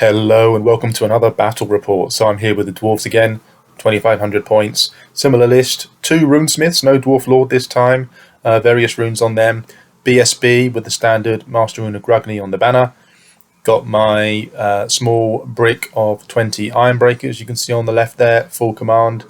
Hello and welcome to another battle report. So I'm here with the Dwarfs again, 2500 points. Similar list, 2 runesmiths, no Dwarf Lord this time, various runes on them. BSB with the standard Master Rune of Grugny on the banner. Got my small brick of 20 Iron Breakers, you can see on the left there, full command.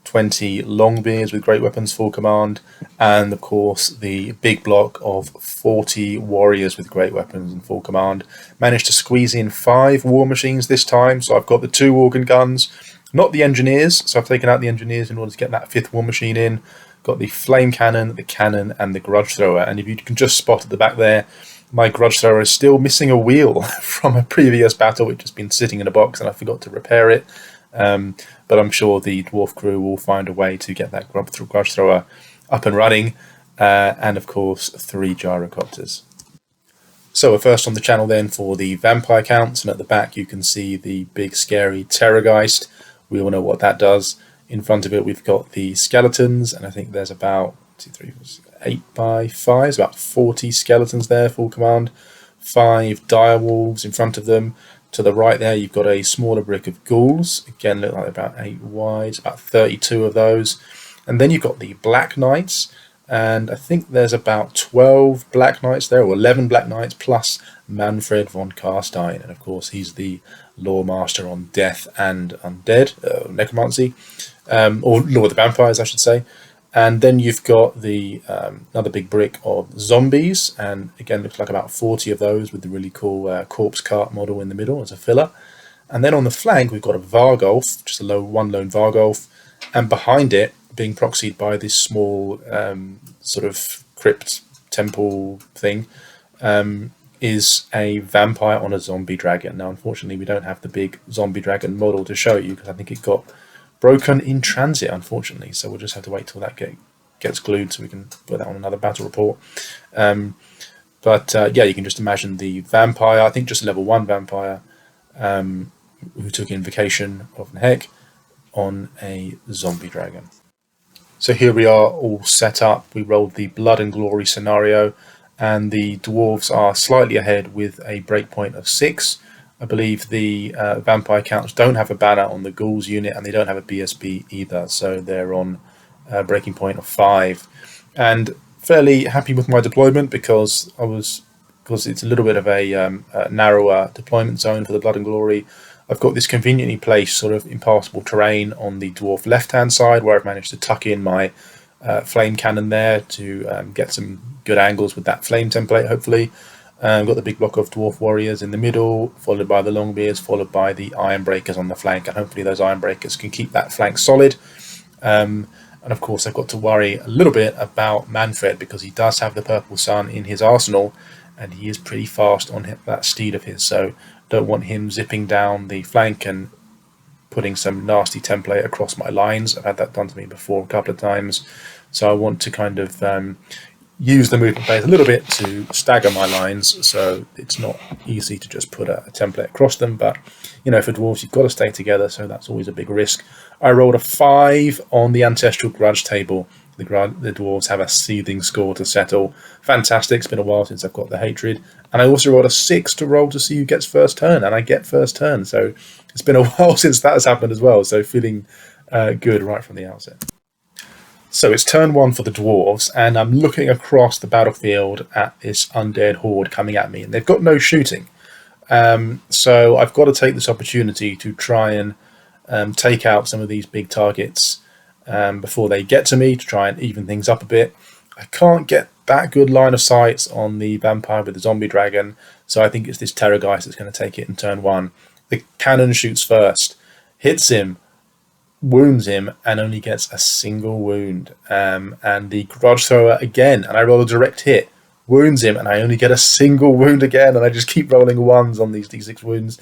20 Longbeards with great weapons, full command, and of course the big block of 40 warriors with great weapons and full command. Managed to squeeze in 5 war machines this time, so I've got the 2 organ guns, not the engineers, so I've taken out the engineers in order to get that 5th war machine in. Got the flame cannon, the cannon, and the grudge thrower, and if you can just spot at the back there, my grudge thrower is still missing a wheel from a previous battle which has been sitting in a box and I forgot to repair it. But I'm sure the dwarf crew will find a way to get that grudge thrower up and running, and of course 3 gyrocopters. So we're first on the channel then for the vampire counts, and at the back you can see the big scary Terrorgeist. We all know what that does. In front of it we've got the skeletons, and I think there's about 8 by 5, about 40 skeletons there, full command. 5 direwolves in front of them. To the right there you've got a smaller brick of ghouls, again look like about 8 wide, about 32 of those. And then you've got the black knights, and I think there's about 12 black knights there, or 11 black knights plus Mannfred Von Carstein, and of course he's the lore master on death and undead, necromancy, or lore of the vampires I should say. And then you've got the another big brick of zombies, and again looks like about 40 of those with the really cool corpse cart model in the middle as a filler. And then on the flank we've got a Vargolf, just a one lone Vargolf, and behind it, being proxied by this small sort of crypt temple thing, is a vampire on a zombie dragon. Now unfortunately we don't have the big zombie dragon model to show you because I think it got broken in transit unfortunately, so we'll just have to wait till that gets glued so we can put that on another battle report. Yeah, you can just imagine the vampire, I think just level 1 vampire, who took Invocation of the Heck on a zombie dragon. So here we are all set up. We rolled the Blood and Glory scenario, and the dwarves are slightly ahead with a breakpoint of 6. I believe the vampire counts don't have a banner on the ghouls unit, and they don't have a BSB either, so they're on a breaking point of 5. And fairly happy with my deployment because it's a little bit of a narrower deployment zone for the Blood and Glory. I've got this conveniently placed sort of impassable terrain on the dwarf left-hand side where I've managed to tuck in my flame cannon there to get some good angles with that flame template, hopefully. Got the big block of dwarf warriors in the middle, followed by the Longbeards, followed by the Iron Breakers on the flank, and hopefully those Iron Breakers can keep that flank solid. And of course I've got to worry a little bit about Mannfred because he does have the Purple Sun in his arsenal, and he is pretty fast on that steed of his, so don't want him zipping down the flank and putting some nasty template across my lines. I've had that done to me before a couple of times, so I want to kind of use the movement phase a little bit to stagger my lines so it's not easy to just put a template across them. But you know, for dwarves you've got to stay together, so that's always a big risk. I rolled a 5 on the ancestral grudge table. The dwarves have a seething score to settle. Fantastic, it's been a while since I've got the hatred. And I also rolled a 6 to roll to see who gets first turn, and I get first turn, so it's been a while since that has happened as well, so feeling good right from the outset. So it's turn 1 for the dwarves, and I'm looking across the battlefield at this undead horde coming at me, and they've got no shooting. So I've got to take this opportunity to try and take out some of these big targets before they get to me, to try and even things up a bit. I can't get that good line of sight on the vampire with the zombie dragon, so I think it's this Terrorgeist that's going to take it in turn 1. The cannon shoots first, hits him, wounds him, and only gets a single wound. And the grudge thrower again, and I roll a direct hit, wounds him, and I only get a single wound again, and I just keep rolling 1s on these d6 wounds.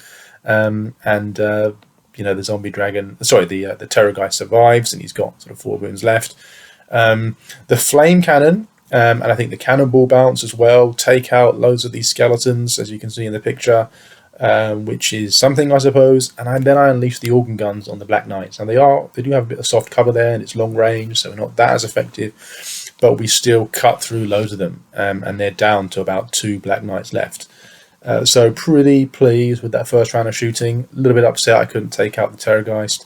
You know, the zombie dragon, sorry, the Terrorgeist survives, and he's got sort of 4 wounds left. The flame cannon, and I think the cannonball bounce as well, take out loads of these skeletons, as you can see in the picture, which is something, I suppose. And then I unleash the organ guns on the black knights. Now they do have a bit of soft cover there, and it's long range, so not that as effective, but we still cut through loads of them, and they're down to about 2 black knights left. So pretty pleased with that first round of shooting. A little bit upset I couldn't take out the Terrorgeist.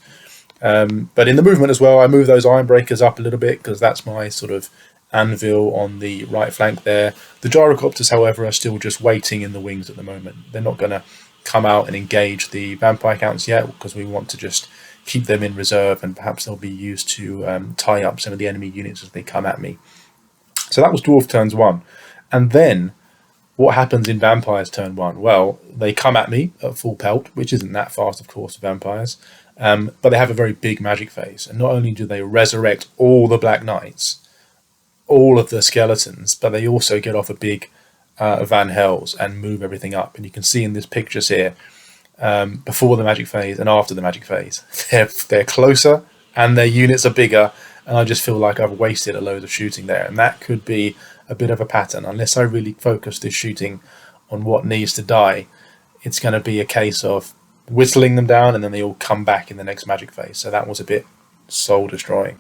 But in the movement as well, I moved those Ironbreakers up a little bit because that's my sort of anvil on the right flank there. The Gyrocopters, however, are still just waiting in the wings at the moment. They're not going to come out and engage the vampire counts yet because we want to just keep them in reserve, and perhaps they'll be used to tie up some of the enemy units as they come at me. So that was Dwarf turns 1. And then what happens in Vampires turn 1? Well, they come at me at full pelt, which isn't that fast, of course, for Vampires. But they have a very big magic phase. And not only do they resurrect all the Black Knights, all of the skeletons, but they also get off a big Van Hells and move everything up. And you can see in this pictures here, before the magic phase and after the magic phase, they're closer and their units are bigger. And I just feel like I've wasted a load of shooting there. And that could be a bit of a pattern. Unless I really focus this shooting on what needs to die, it's going to be a case of whistling them down and then they all come back in the next magic phase. So that was a bit soul destroying.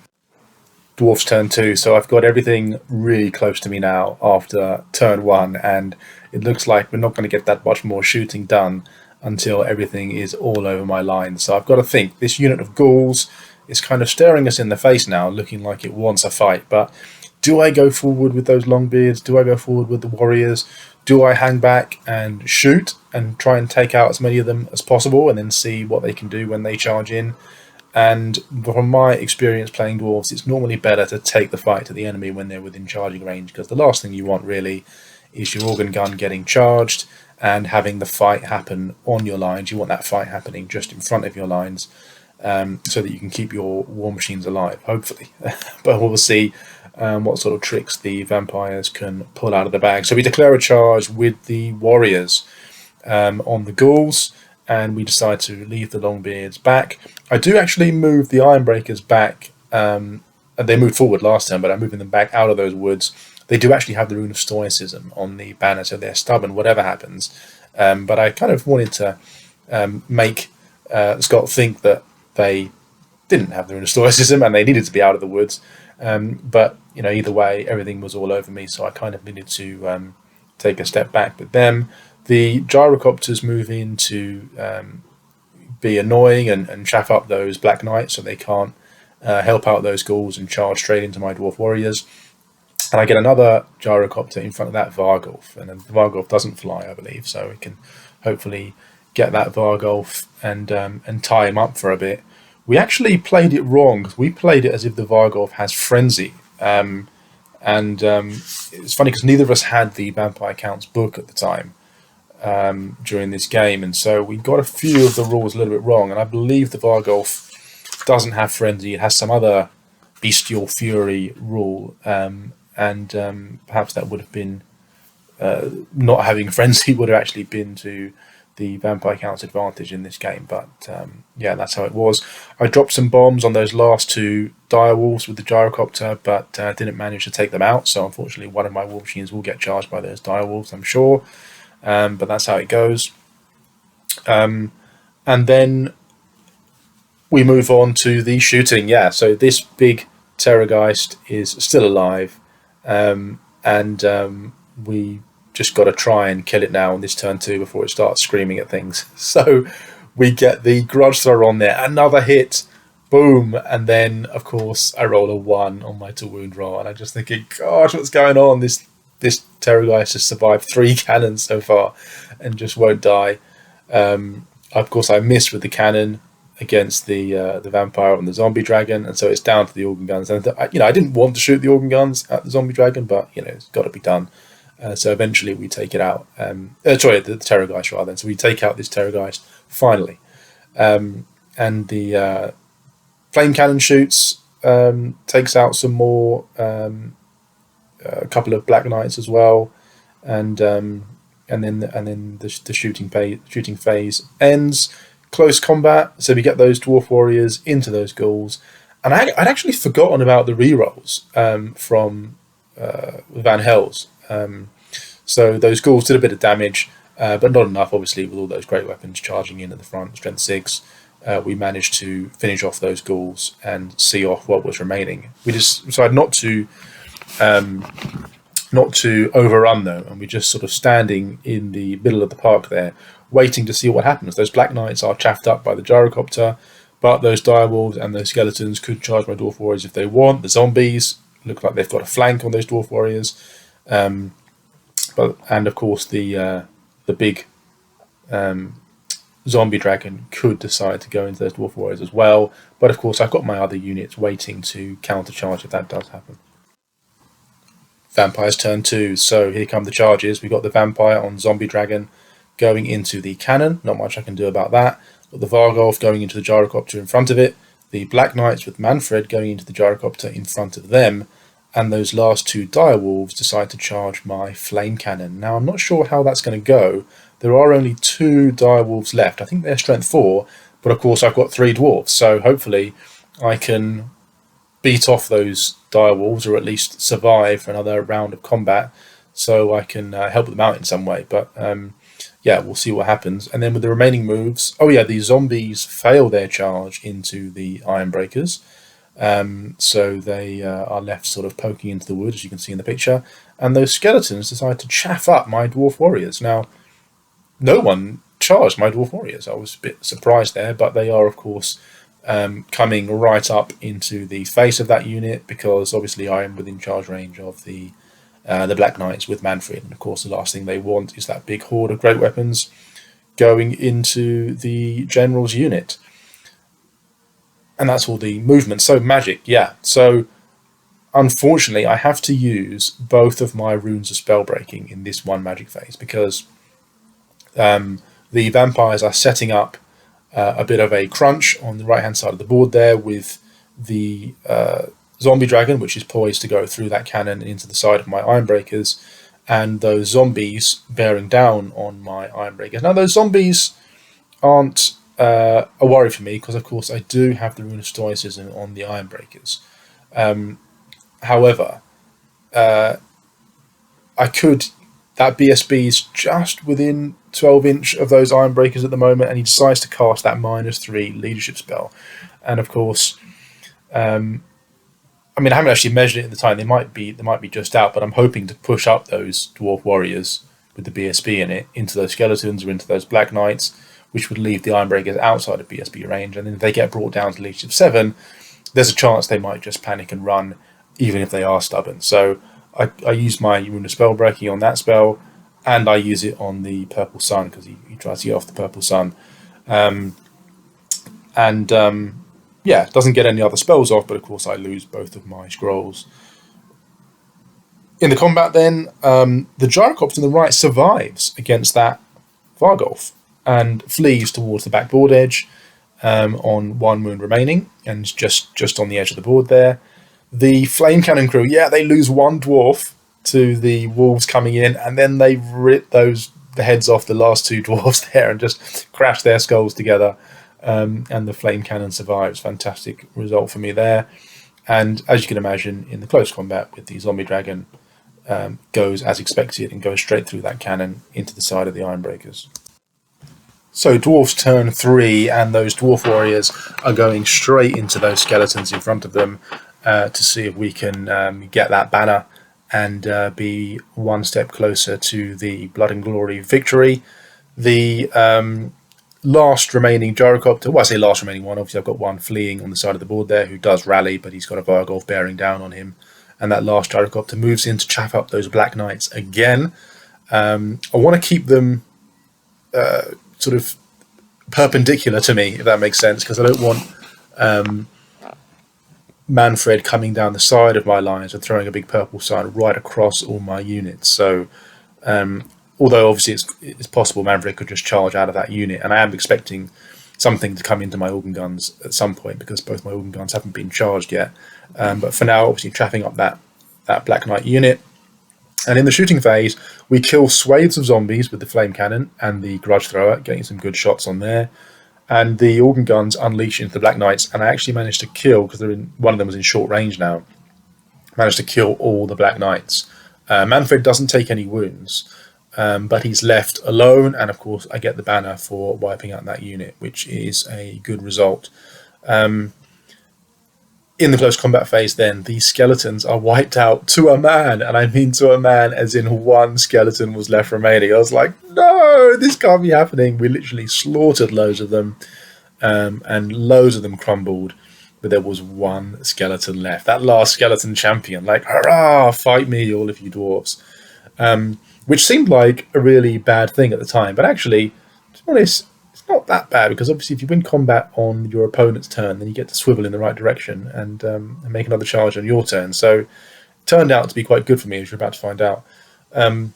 Dwarfs turn 2, so I've got everything really close to me now after turn 1, and it looks like we're not going to get that much more shooting done until everything is all over my line. So I've got to think, this unit of ghouls is kind of staring us in the face now, looking like it wants a fight. But do I go forward with those Longbeards? Do I go forward with the warriors? Do I hang back and shoot and try and take out as many of them as possible and then see what they can do when they charge in? And from my experience playing Dwarves, it's normally better to take the fight to the enemy when they're within charging range, because the last thing you want really is your organ gun getting charged and having the fight happen on your lines. You want that fight happening just in front of your lines, so that you can keep your war machines alive, hopefully. But we'll see what sort of tricks the vampires can pull out of the bag. So we declare a charge with the warriors on the ghouls, and we decide to leave the Longbeards back. I do actually move the Ironbreakers back. They moved forward last time, but I'm moving them back out of those woods. They do actually have the Rune of Stoicism on the banner, so they're stubborn whatever happens. But I kind of wanted to make Scott think that they didn't have the Rune of Stoicism and they needed to be out of the woods. But you know, either way, everything was all over me, so I kind of needed to take a step back with them. The Gyrocopters move in to be annoying and chaff up those Black Knights so they can't help out those ghouls and charge straight into my Dwarf Warriors. And I get another Gyrocopter in front of that Vargulf, and then the Vargulf doesn't fly, I believe, so we can hopefully get that Vargulf and tie him up for a bit. We actually played it wrong, because we played it as if the Vargulf has Frenzy. It's funny because neither of us had the Vampire Counts book at the time during this game, and so we got a few of the rules a little bit wrong. And I believe the Vargulf doesn't have Frenzy; it has some other Bestial Fury rule, perhaps that would have been not having Frenzy would have actually been to the Vampire Count's advantage in this game. But yeah, that's how it was. I dropped some bombs on those last two direwolves with the Gyrocopter, but didn't manage to take them out. So unfortunately, one of my war machines will get charged by those direwolves, I'm sure. But that's how it goes. And then we move on to the shooting. Yeah, so this big Terrorgeist is still alive, we just got to try and kill it now on this turn 2 before it starts screaming at things. So we get the Grudge Thrower on there, another hit, boom, and then of course I roll a 1 on my to wound roll, and I'm just thinking, gosh, what's going on? This Terrorgeist has survived 3 cannons so far and just won't die. Of course I missed with the cannon against the vampire and the zombie dragon, and so it's down to the organ guns. And I didn't want to shoot the organ guns at the zombie dragon, but it's got to be done. So eventually we take it out. Sorry, the Terrorgeist rather. So we take out this Terrorgeist finally, and the flame cannon shoots, takes out some more, a couple of Black Knights as well, and then the shooting phase ends. Close combat, so we get those Dwarf Warriors into those ghouls, and I'd actually forgotten about the rerolls from Van Hells. So those ghouls did a bit of damage, but not enough, obviously, with all those great weapons charging in at the front, strength 6. We managed to finish off those ghouls and see off what was remaining. We just decided not to not to overrun though, and we're just sort of standing in the middle of the park there, waiting to see what happens. Those Black Knights are chaffed up by the gyrocopter, but those direwolves and those skeletons could charge my dwarf warriors if they want. The zombies look like they've got a flank on those dwarf warriors, and of course the big zombie dragon could decide to go into those dwarf warriors as well. But of course I've got my other units waiting to countercharge if that does happen. Vampire's turn 2, so here come the charges. We've got the vampire on zombie dragon going into the cannon, not much I can do about that. Got the Vargolf going into the gyrocopter in front of it, the Black Knights with Mannfred going into the gyrocopter in front of them, and those last 2 direwolves decide to charge my flame cannon. Now I'm not sure how that's going to go. There are only 2 direwolves left. I think they're strength 4, but of course I've got 3 dwarfs, so hopefully I can beat off those direwolves, or at least survive for another round of combat, so I can help them out in some way. But yeah, we'll see what happens. And then with the remaining moves, oh yeah, the zombies fail their charge into the iron breakers, so they are left sort of poking into the wood, as you can see in the picture, and those skeletons decide to chaff up my dwarf warriors. Now, no one charged my dwarf warriors. I was a bit surprised there, but they are of course coming right up into the face of that unit, because obviously I am within charge range of the Black Knights with Mannfred, and of course the last thing they want is that big horde of great weapons going into the general's unit. And that's all the movement. So magic, yeah. So unfortunately I have to use both of my runes of spell breaking in this one magic phase, because the vampires are setting up a bit of a crunch on the right hand side of the board there, with the zombie dragon, which is poised to go through that cannon and into the side of my iron breakers, and those zombies bearing down on my iron breakers. Now those zombies aren't a worry for me, because of course I do have the rune of stoicism on the iron breakers. However, that BSB is just within 12-inch of those iron breakers at the moment, and he decides to cast that -3 leadership spell. And of course, I mean, I haven't actually measured it at the time. They might be just out, but I'm hoping to push up those dwarf warriors with the BSB in it into those skeletons or into those Black Knights, which would leave the iron breakers outside of BSB range. And then if they get brought down to leadership 7, there's a chance they might just panic and run, even if they are stubborn. So I use my rune of spell breaking on that spell, and I use it on the Purple Sun, because he tries to get off the Purple Sun. Yeah, doesn't get any other spells off, but of course I lose both of my scrolls. In the combat then, the gyrocopter on the right survives against that Vargolf and flees towards the backboard edge on 1 wound remaining, and just on the edge of the board there. The flame cannon crew, yeah, they lose 1 dwarf to the wolves coming in, and then they rip the heads off the last 2 dwarves there and just crash their skulls together, and the flame cannon survives. Fantastic result for me there. And as you can imagine, in the close combat with the zombie dragon, goes as expected and goes straight through that cannon into the side of the iron breakers. So dwarfs turn 3, and those dwarf warriors are going straight into those skeletons in front of them to see if we can get that banner and be 1 step closer to the blood and glory victory. The last remaining gyrocopter, well, I say last remaining one, obviously I've got 1 fleeing on the side of the board there who does rally, but he's got a Vargolf bearing down on him, and that last gyrocopter moves in to chaff up those Black Knights again. I want to keep them sort of perpendicular to me, if that makes sense, because I don't want Mannfred coming down the side of my lines and throwing a big purple sign right across all my units. So although obviously it's possible Mannfred could just charge out of that unit, and I am expecting something to come into my organ guns at some point, because both my organ guns haven't been charged yet. But for now, obviously trapping up that Black Knight unit. And in the shooting phase, we kill swathes of zombies with the flame cannon and the grudge thrower, getting some good shots on there. And the organ guns unleash into the Black Knights, and I actually managed to kill, because one of them was in short range now, managed to kill all the Black Knights. Mannfred doesn't take any wounds, but he's left alone, and of course I get the banner for wiping out that unit, which is a good result. in the close combat phase, then these skeletons are wiped out to a man, and I mean to a man, as in one skeleton was left remaining. I was like, no, this can't be happening. We literally slaughtered loads of them, and loads of them crumbled, but there was one skeleton left. That last skeleton champion, like, hurrah, fight me, all of you dwarves. Which seemed like a really bad thing at the time, but actually, to be honest, it's not that bad, because obviously if you win combat on your opponent's turn, then you get to swivel in the right direction and make another charge on your turn. So it turned out to be quite good for me, as you're about to find out. The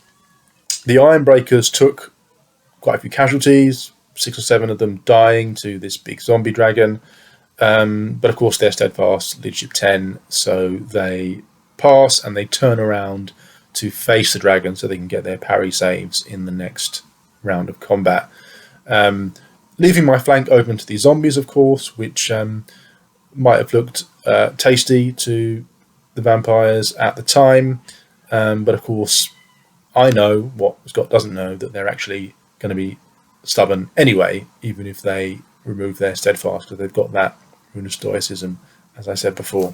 Ironbreakers took quite a few casualties, 6 or 7 of them dying to this big zombie dragon. But of course they're steadfast, leadership 10, so they pass and they turn around to face the dragon so they can get their parry saves in the next round of combat. Leaving my flank open to the zombies, of course, which might have looked tasty to the vampires at the time, but of course I know what Scott doesn't know, that they're actually going to be stubborn anyway, even if they remove their steadfast, because they've got that rune of stoicism, as I said before.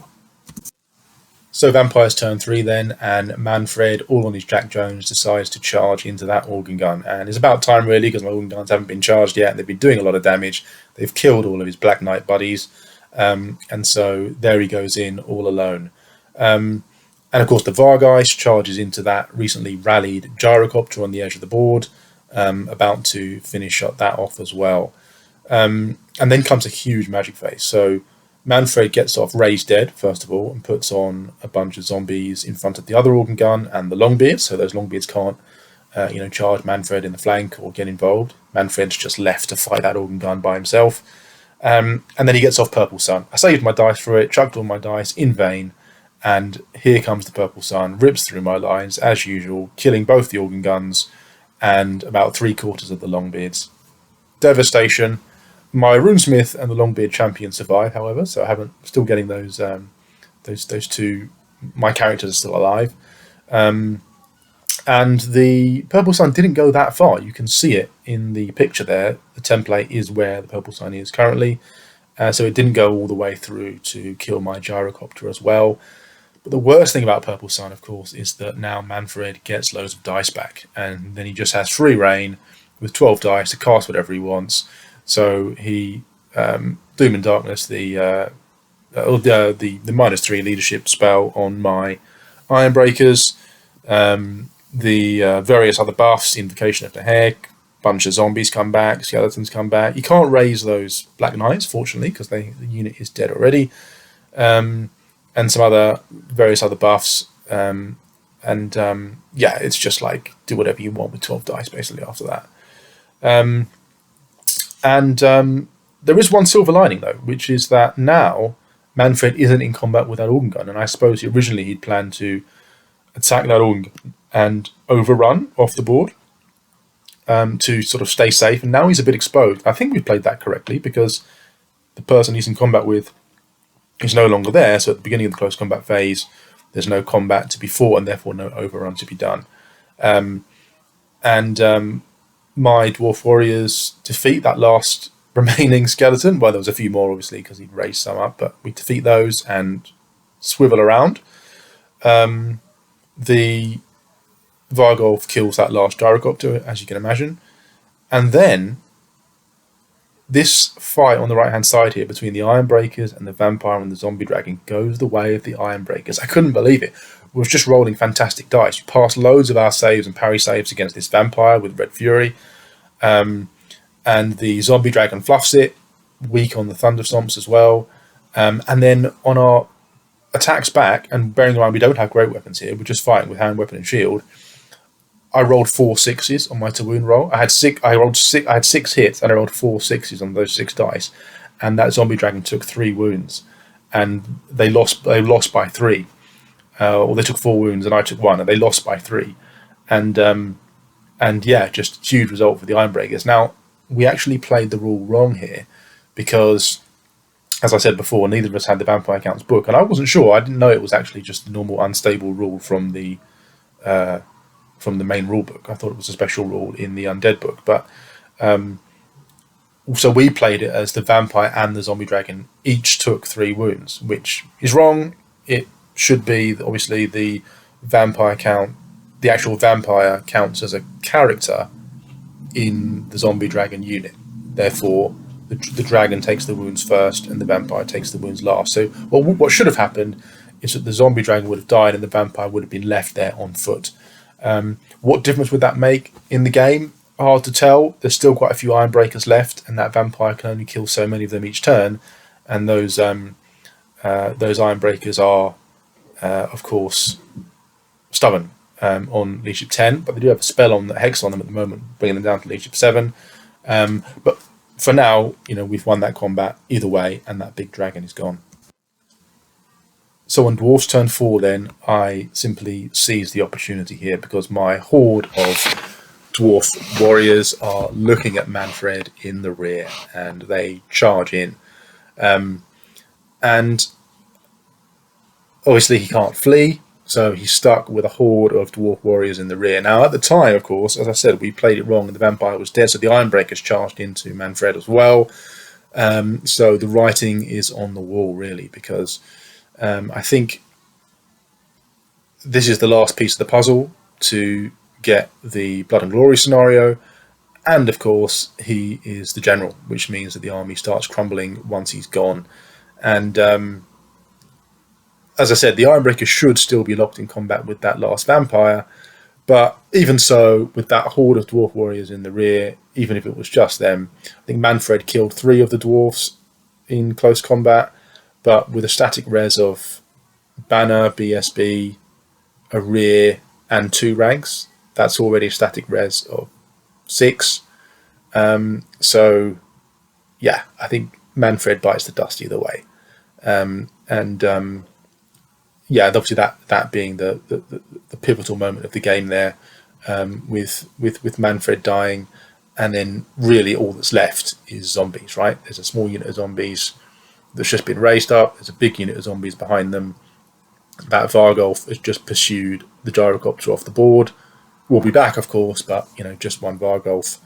So vampires turn 3 then, and Mannfred, all on his Jack Jones, decides to charge into that organ gun. And it's about time, really, because my organ guns haven't been charged yet, and they've been doing a lot of damage. They've killed all of his Black Knight buddies, and so there he goes in all alone. And of course the Vargeist charges into that recently rallied gyrocopter on the edge of the board, about to finish that off as well. And then comes a huge magic phase. So Mannfred gets off raised dead, first of all, and puts on a bunch of zombies in front of the other organ gun and the Longbeards, so those Longbeards can't charge Mannfred in the flank or get involved. Mannfred's just left to fight that organ gun by himself. And then he gets off Purple Sun. I saved my dice for it, chucked all my dice in vain, and here comes the Purple Sun, rips through my lines, as usual, killing both the organ guns and about 3/4 of the Longbeards. Devastation. My Runesmith and the Longbeard champion survive, however, so still getting those two. My characters are still alive, and the Purple Sun didn't go that far. You can see it in the picture there. The template is where the Purple Sun is currently, so it didn't go all the way through to kill my gyrocopter as well. But the worst thing about Purple Sun, of course, is that now Mannfred gets loads of dice back, and then he just has free reign with 12 dice to cast whatever he wants. So he Doom and Darkness, the -3 leadership spell on my Ironbreakers, the various other buffs, Invocation of the Heck, bunch of zombies come back, skeletons come back. You can't raise those Black Knights, fortunately, because the unit is dead already, and some other various other buffs. Yeah, it's just like do whatever you want with 12 dice basically after that. There is one silver lining though, which is that now Mannfred isn't in combat with that organ gun, and I suppose originally he'd planned to attack that organ gun and overrun off the board to sort of stay safe, and now he's a bit exposed. I think we played that correctly, because the person he's in combat with is no longer there, so at the beginning of the close combat phase there's no combat to be fought and therefore no overrun to be done. My Dwarf Warriors defeat that last remaining skeleton. Well, there was a few more, obviously, because he'd raised some up, but we defeat those and swivel around. The Vargolf kills that last gyrocopter, as you can imagine. And then this fight on the right-hand side here between the Ironbreakers and the Vampire and the Zombie Dragon goes the way of the Ironbreakers. I couldn't believe it. We were just rolling fantastic dice. We passed loads of our saves and parry saves against this Vampire with Red Fury. And the Zombie Dragon fluffs it, weak on the Thunder Stomps as well. And then on our attacks back, and bearing in mind we don't have great weapons here, we're just fighting with hand, weapon, and shield. I rolled 4 6s on my to wound roll. I had 6 hits, and I rolled 4 6s on those 6 dice. And that Zombie Dragon took 3 wounds, and they lost by 3. Or they took 4 wounds, and I took 1, and they lost by 3. And yeah, just huge result for the Ironbreakers. Now, we actually played the rule wrong here, because, as I said before, neither of us had the Vampire Counts book, and I wasn't sure. I didn't know it was actually just the normal unstable rule from the main rule book. I thought it was a special rule in the Undead book. But So we played it as the vampire and the zombie dragon each took 3 wounds, which is wrong. It should be, obviously, the actual vampire counts as a character in the zombie dragon unit. Therefore, the dragon takes the wounds first and the vampire takes the wounds last. So what should have happened is that the zombie dragon would have died and the vampire would have been left there on foot. What difference would that make in the game? Hard to tell. There's still quite a few iron breakers left, and that vampire can only kill so many of them each turn. And those iron breakers are, of course, stubborn on leadership 10, but they do have a spell on the hex on them at the moment, bringing them down to leadership 7. But for now, we've won that combat either way, and that big dragon is gone. So on Dwarf's turn 4, then I simply seize the opportunity here because my horde of Dwarf warriors are looking at Mannfred in the rear, and they charge in. And obviously he can't flee, so he's stuck with a horde of dwarf warriors in the rear. Now, at the time, of course, as I said, we played it wrong and the vampire was dead, so the Ironbreakers charged into Mannfred as well. So the writing is on the wall, really, because I think this is the last piece of the puzzle to get the Blood and Glory scenario. And, of course, he is the general, which means that the army starts crumbling once he's gone. And as I said, the Ironbreakers should still be locked in combat with that last vampire. But even so, with that horde of dwarf warriors in the rear, even if it was just them, I think Mannfred killed 3 of the dwarfs in close combat. But with a static res of Banner, BSB, a rear, and 2 ranks, that's already a static res of 6. So, yeah, I think Mannfred bites the dust either way. Yeah, obviously that being the pivotal moment of the game there, with Mannfred dying, and then really all that's left is zombies, right? There's a small unit of zombies that's just been raised up. There's a big unit of zombies behind them. That Vargolf has just pursued the gyrocopter off the board. We'll be back, of course, but just one Vargolf,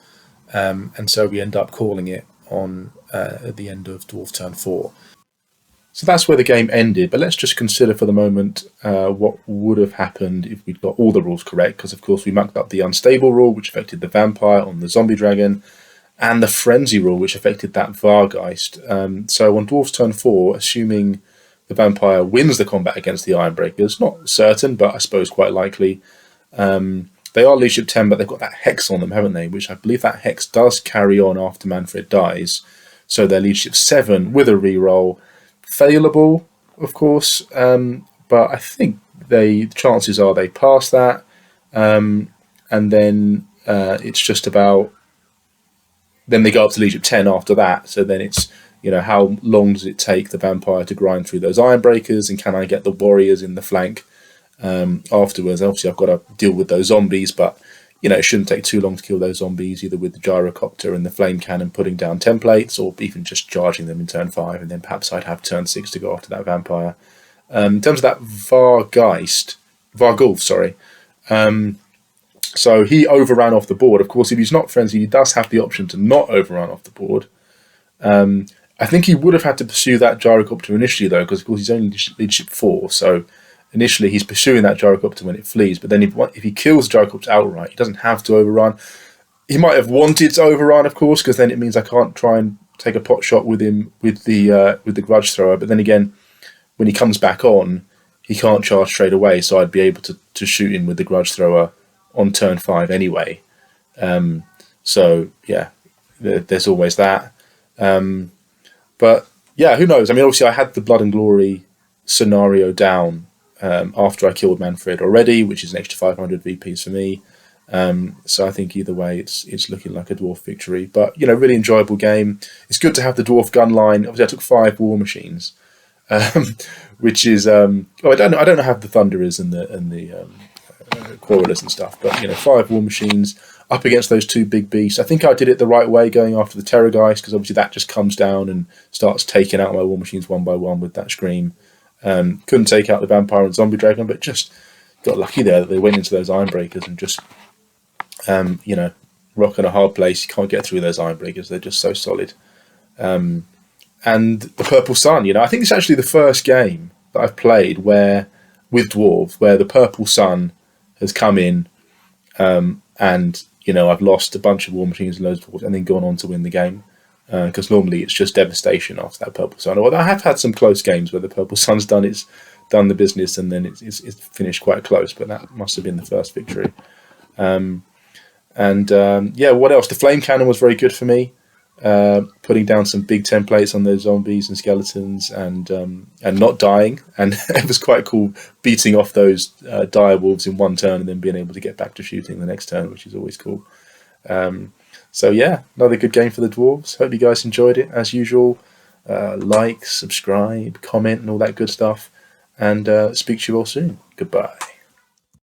and so we end up calling it on at the end of Dwarf turn 4. So that's where the game ended, but let's just consider for the moment what would have happened if we'd got all the rules correct, because of course we mucked up the unstable rule, which affected the vampire on the zombie dragon, and the frenzy rule, which affected that Vargeist. So on Dwarf's turn 4, assuming the vampire wins the combat against the Ironbreakers, not certain, but I suppose quite likely, they are leadership 10, but they've got that hex on them, haven't they? Which I believe that hex does carry on after Mannfred dies, so they're leadership 7 with a reroll. Failable, of course, but I think the chances are they pass that, and then it's just about, then they go up to leadership 10 after that. So then it's, how long does it take the vampire to grind through those Ironbreakers, and can I get the warriors in the flank afterwards? Obviously I've got to deal with those zombies, but it shouldn't take too long to kill those zombies, either with the gyrocopter and the flame cannon putting down templates, or even just charging them in turn 5, and then perhaps I'd have turn 6 to go after that vampire. In terms of that Vargulf, so he overran off the board. Of course, if he's not frenzied, he does have the option to not overrun off the board. I think he would have had to pursue that gyrocopter initially, though, because of course he's only leadership 4, so initially he's pursuing that gyrocopter when it flees, but then if he kills the gyrocopter outright, he doesn't have to overrun. He might have wanted to overrun, of course, because then it means I can't try and take a pot shot with him with the grudge thrower. But then again, when he comes back on, he can't charge straight away, so I'd be able to shoot him with the grudge thrower on turn 5 anyway. So yeah, there's always that. But yeah, who knows? I mean, obviously I had the Blood and Glory scenario down after I killed Mannfred already, which is an extra 500 VPs for me. So I think either way, it's looking like a dwarf victory. But really enjoyable game. It's good to have the dwarf gun line. Obviously, I took 5 war machines, which is I don't know how the Thunderers and the Quarrelers and stuff, but 5 war machines up against those 2 big beasts. I think I did it the right way, going after the Terrorgeist, because obviously that just comes down and starts taking out my war machines one by one with that scream. Couldn't take out the vampire and zombie dragon, but just got lucky there that they went into those Ironbreakers and just rock and a hard place. You can't get through those Ironbreakers; they're just so solid. And the Purple Sun, I think it's actually the first game that I've played with Dwarves where the Purple Sun has come in, and I've lost a bunch of War Machines and loads of Dwarves, and then gone on to win the game. Because normally it's just devastation after that Purple Sun. Although I have had some close games where the Purple Sun's done the business, and then it's finished quite close. But that must have been the first victory. What else? The Flame Cannon was very good for me. Putting down some big templates on those zombies and skeletons, and not dying, and it was quite cool beating off those dire wolves in one turn and then being able to get back to shooting the next turn, which is always cool. Another good game for the Dwarves. Hope you guys enjoyed it as usual. Like, subscribe, comment, and all that good stuff. And speak to you all soon. Goodbye.